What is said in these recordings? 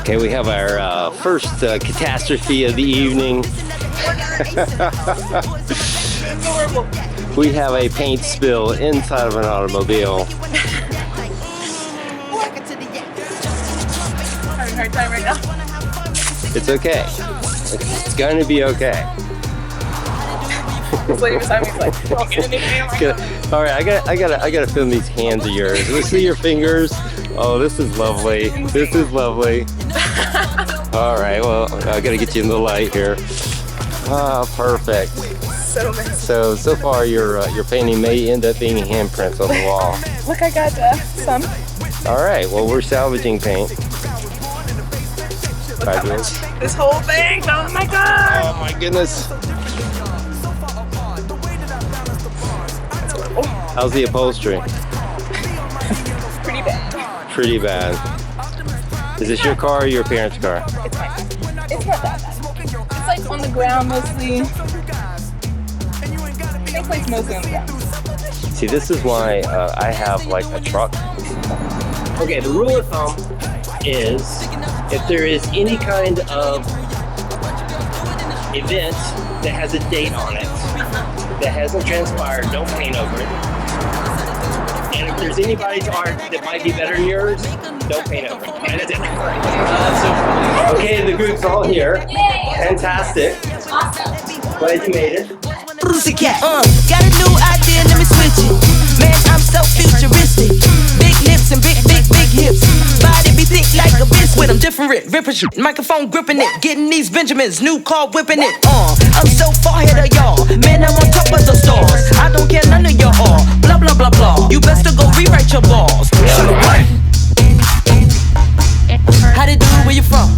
Okay, we have our first catastrophe of the evening. We have a paint spill inside of an automobile. Having a hard time right now. It's okay. It's going to be okay. This lady beside me is like, oh, All right, I gotta film these hands of yours. Let's see your fingers. Oh, this is lovely. This is lovely. All right, well, I gotta get you in the light here. Ah, perfect. so messy. So far your painting may end up being handprints on the wall. Look, I got some. All right, well, we're salvaging paint. Fabulous. This whole thing. Oh my god. Oh my goodness. How's the upholstery? Pretty bad. Pretty bad. Is this your car or your parents' car? It's mine. It's not that bad. It's like on the ground mostly. It's like mostly on the ground. See, this is why I have like a truck. Okay, the rule of thumb is if there is any kind of event that has a date on it that hasn't transpired, don't paint over it. And if there's anybody's art that might be better than yours, don't paint over it. And that's it. Okay, the group's all here. Fantastic. Awesome. Glad you made it. Got a new idea, let me switch it. Man, I'm so futuristic. Big lips and big hips. Body be thick like a biscuit. I'm different, ripping shit. Microphone gripping it. Getting these Benjamins, new car whipping it. I'm so far ahead of y'all. Man, I'm on top of the stars. I don't care none of your all. Blah, blah, blah, blah. You best to go rewrite your balls. How they do it, where you from?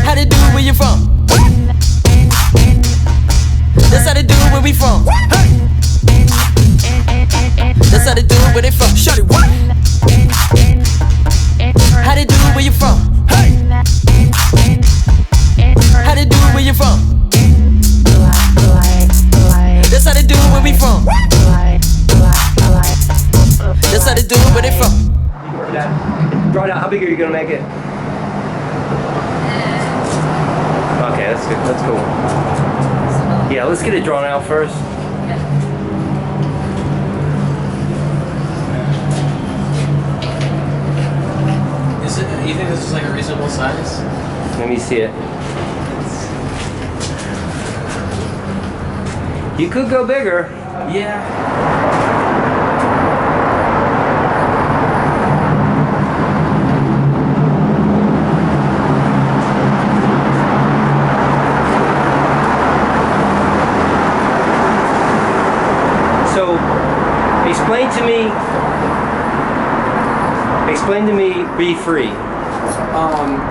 How they do it, where you from? That's how they do it where we from. That's how they do it where they from. Shut it, what? How they do it where you from? How they do it where you from? That's how they do it where we from. That's how they do it where they from. Draw it out. How big are you gonna make it? Okay, that's good. That's cool. Yeah, let's get it drawn out first. Is it? You think this is like a reasonable size? Let me see it. You could go bigger. Yeah. Explain to me Be Free.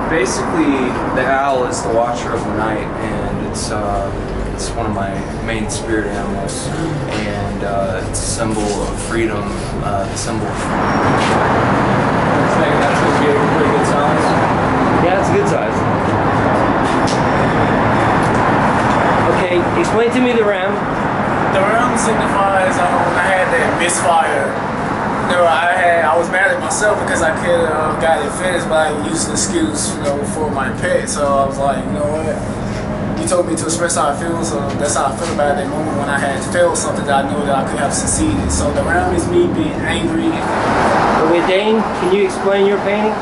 Basically, the owl is the watcher of the night, and it's one of my main spirit animals, and it's a symbol of freedom, the symbol of freedom. That's a pretty good size. Yeah, it's a good size. Okay, explain to me the ram. The ram signifies when I had that misfire. I was mad at myself because I could have got it finished, but I used the excuse, for my pet. So I was like, you know what? You told me to express how I feel, so that's how I feel about that moment when I had failed something that I knew that I could have succeeded. So the ram is me being angry. Okay, Dane, can you explain your painting?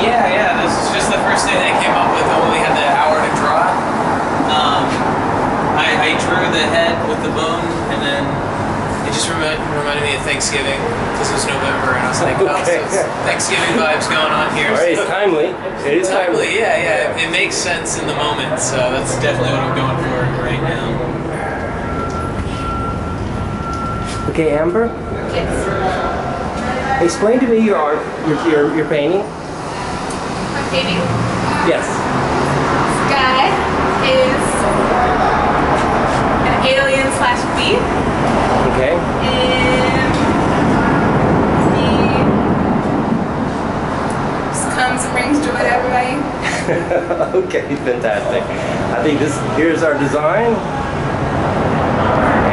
Yeah. This is just the first day that I came up with. I only had the hour to draw. I drew the head with the bone, and then it just reminded me of Thanksgiving because it was November, and I was like, oh, Okay. so Thanksgiving vibes going on here. All right, it's timely. It is timely. Yeah. It makes sense in the moment, so that's definitely what I'm going for right now. Okay, Amber. Yes. Explain to me your art, your painting. My painting. Yes. Sky is an alien/bee. Okay. And he just comes and brings joy to everybody. Okay, fantastic. I think here's our design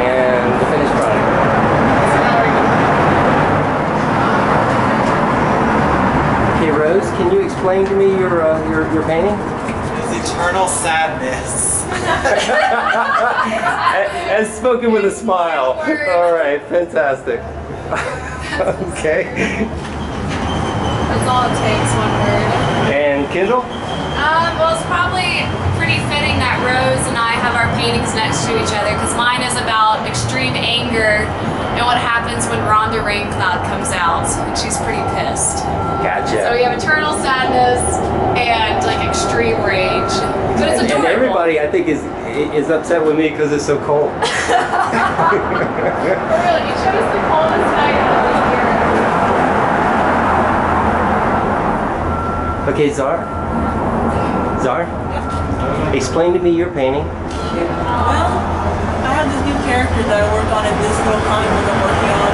and the finished product. Rose, can you explain to me your painting? It's eternal sadness. As spoken with a smile. All right, fantastic. Okay. That's all it takes, one word. And Kendall? Well, it's probably pretty fitting that Rose and I have our paintings next to each other because mine is about extreme anger and what happens when Rhonda Raincloud comes out and she's pretty pissed. Gotcha. So we have eternal sadness and like extreme rage. But it's adorable. And everybody, I think, is upset with me because it's so cold. Really, you chose the coldest night of the year. Okay, Zar, explain to me your painting. Well, I have this new character that I worked on in this little comic book I'm working on.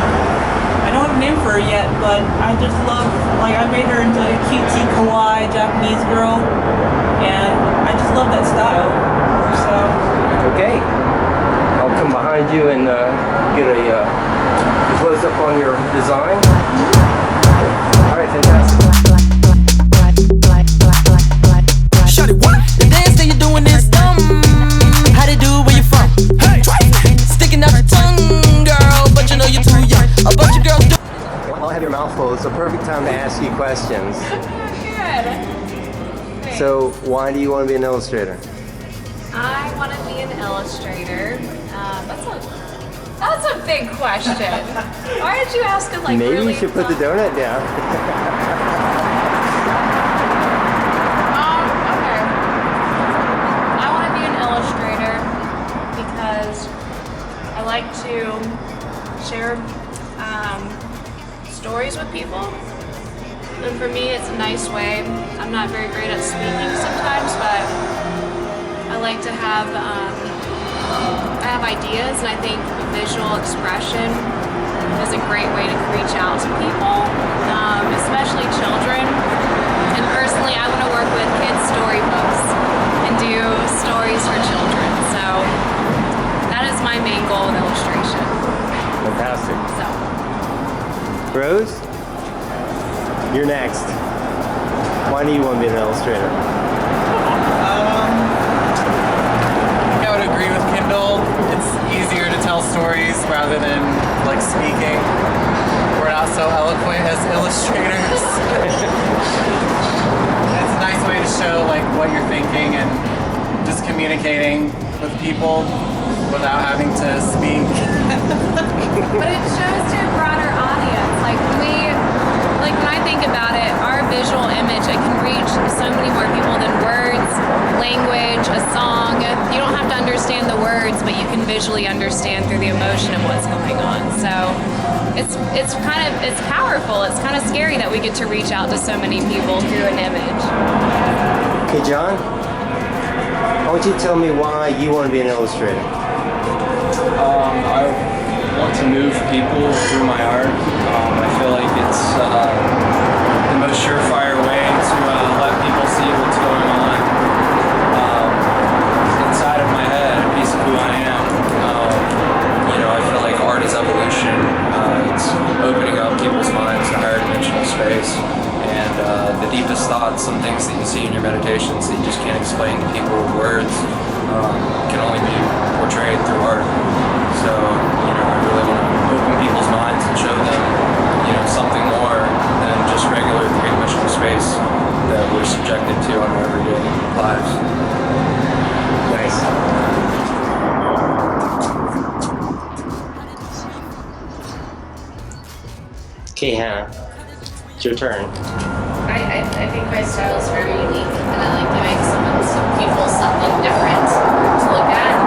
I don't have a name for her yet, but I just love, like, I made her into a cutesy, kawaii Japanese girl, and I just love that style. So. Okay, I'll come behind you and get a close up on your design. All right, fantastic. Shawty, what? The dance that you're doing is dumb. How they do it where you from? Hey, sticking out your tongue, girl, but you know you're too young. A bunch of girls do. I'll have your mouth full. It's a perfect time to ask you questions. Good. So, why do you want to be an illustrator? I want to be an illustrator. That's a big question. Why did you ask it like Maybe really you should put the fun? donut down. Okay. I want to be an illustrator because I like to share stories with people. And for me, it's a nice way. I'm not very great at speaking sometimes, but I like to have I have ideas, and I think visual expression is a great way to reach out to people, especially children. And personally, I want to work with kids' storybooks and do stories for children. So that is my main goal with illustration. Fantastic. So. Rose, you're next. Why do you want to be an illustrator? I would agree with Kendall. It's easier to tell stories rather than like speaking. We're not so eloquent as illustrators. It's a nice way to show like what you're thinking and just communicating with people without having to speak. But it shows to a broader audience. Like when I think about it, our visual image, it can reach so many more people than words, language, a song. You don't have to understand the words, but you can visually understand through the emotion of what's going on. So it's powerful. It's kind of scary that we get to reach out to so many people through an image. Okay, John, I want you to tell me why you want to be an illustrator. I want to move people through my art. I feel like it's the most surefire way to let people see what's going on inside of my head, a piece of who I am. I feel like art is evolution. It's opening up people's minds to higher dimensional space. And the deepest thoughts and things that you see in your meditations that you just can't explain to people with words can only be portrayed through art. So, I really want to open people's minds and show them, something more than just regular three-dimensional space that we're subjected to on our everyday lives. Nice. Okay, Hannah, it's your turn. I think my style is very unique, and I like giving some people something different to look at.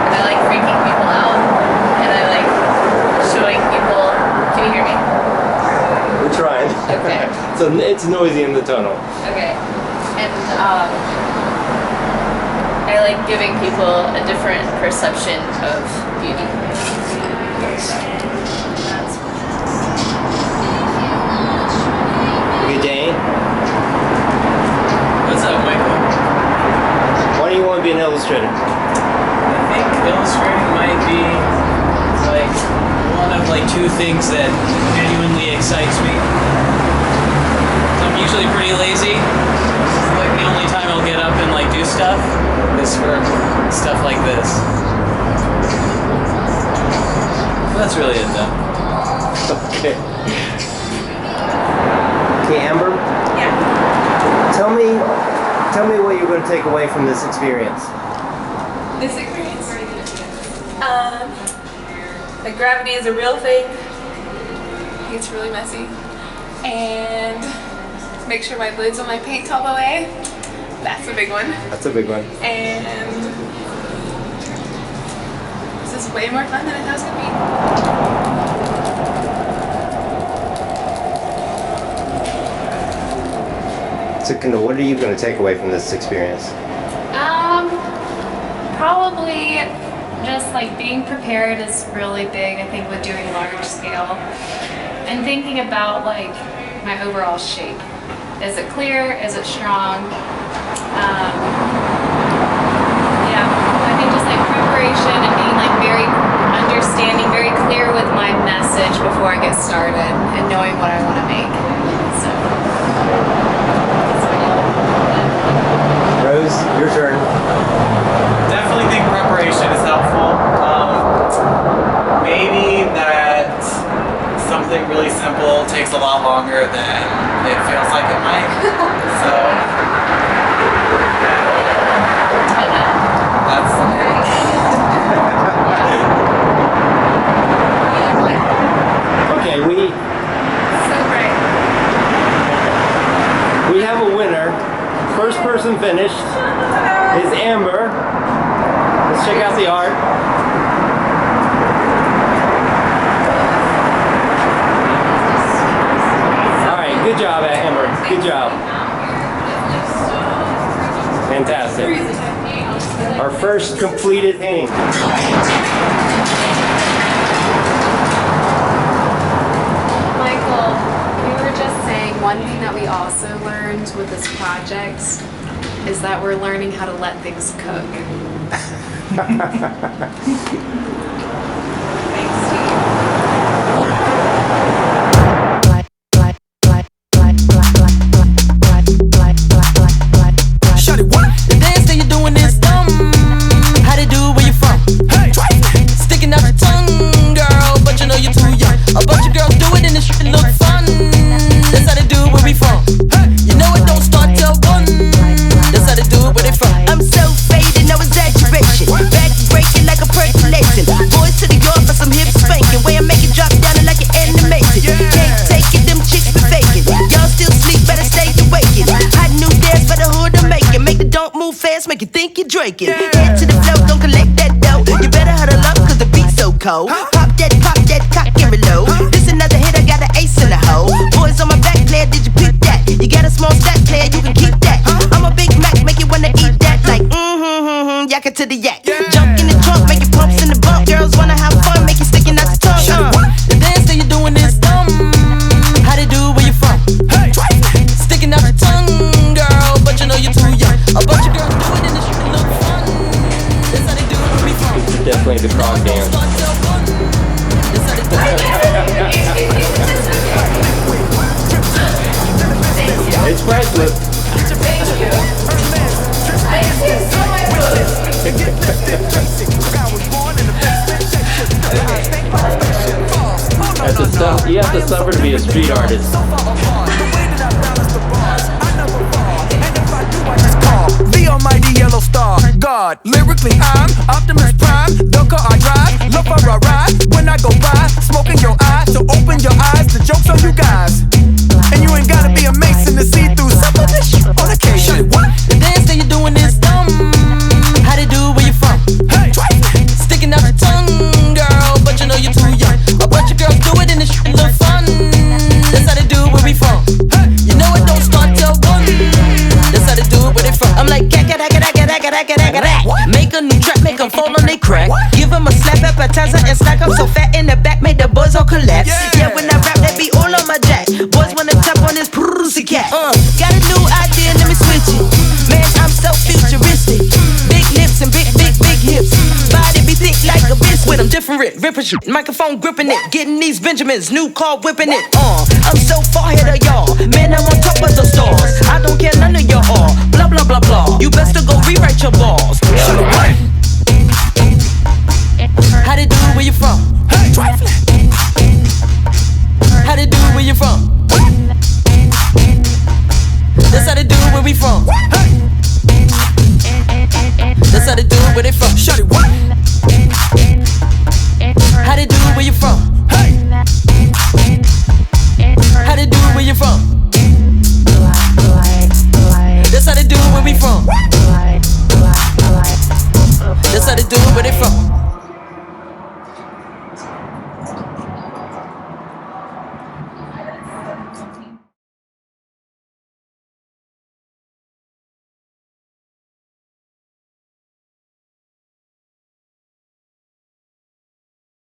And I like freaking people out, and I like showing people. Can you hear me? We're trying. Okay. So it's noisy in the tunnel. Okay. And I like giving people a different perception of beauty. Nice. That's Okay, Dane, What's up, Michael? why do you want to be an illustrator? I think illustrating might be like one of like two things that genuinely excites me. I'm usually pretty lazy. It's like the only time I'll get up and like do stuff is for stuff like this. That's really it though. Okay. Okay, Amber. Yeah. Tell me what you're going to take away from this experience. This experience. Like gravity is a real thing. It's really messy. And make sure my lid's on my paint's all the way. That's a big one. That's a big one. And this is way more fun than I thought it was gonna be. So, Kendall, what are you going to take away from this experience? Probably just like being prepared is really big, I think, with doing large scale. And thinking about like my overall shape. Is it clear? Is it strong? Yeah, I think just like preparation and being like very understanding, very clear with my message before I get started and knowing what I want to make. So. Rose, your turn. Definitely think preparation is helpful. Maybe that something really simple takes a lot longer than it feels like it might. So that's Okay, we have a winner. First person finished is Amber. Let's check out the art. All right, good job, Amber. Good job. Fantastic. Our first completed painting. Michael, we were just saying one thing that we also learned with this project is that we're learning how to let things cook. Shawty, what? The dance that you're doing is dumb. How they do it where you from? Hey, sticking out your tongue, girl, but you know you're too young. A bunch of girls do it and it shit look fun. That's how they do it where we from. You know it don't start till 1. That's how they do it where they from. I'm so faded, no exaggeration. Back breaking like a percolation. Boys to the yard for some hip spanking. Way I make it drop down like an animated. Can't take it, them chicks be faking. Y'all still sleep, better stay awakened. Hot new dance for the hood I'm making. Make the don't move fast, make you think you're drinking. Head to the flow, don't collect that dough. You better huddle up, cause the beat's so cold. Pop that, cock and reload. This another hit, I got an ace in the hole. Boys on my back, player, did you pick that? You got a small stack, player, you can keep that. I'm a Big Mac, make you wanna eat that. Like, yak it to the yak. Jump in the trunk, make it pumps in the bump. Girls wanna have fun, make you sticking out the tongue. The dance that you're doing is dumb. How they do it where you from? Sticking out your tongue, girl, but you know you're too young. A bunch of girls do it and it should look fun. That's how they do it where we from. It's definitely the frog dance. It's priceless. You have to suffer to be a street artist. The almighty yellow star, God. Lyrically, I'm Optimus Prime. The car I drive, love for I ride. When I go by, smoke in your eye. So open your eyes, the joke's on you guys. And you ain't gotta be a Mason to see through some of this shit on occasion. The dance that you're doing is dumb. How they do it where you from? Sticking out your tongue, girl, but you know you're too young. A bunch of girls do it and it shit look fun. That's how they do it where we from. You know it don't start till 1. That's how they do it where they from. I'm like, make a new track, make them fall on they crack. Give them a slap appetizer and stack up so fat in the back, make the boys all collapse. Yeah, when I rap, they be all on my jack. Boys wanna tap on this pussycat. Got a new idea, let me switch it. Man, I'm so futuristic. Big lips and big hips. Body be thick like a biscuit. I'm different. different, ripping shit. Microphone gripping it, getting these Benjamins, new car whipping it. I'm so far ahead of y'all, man, I'm on top of the stars. I don't care none of y'all, blah blah blah blah. You best to go rewrite your balls. How they do? Where you from? Hey, trifling.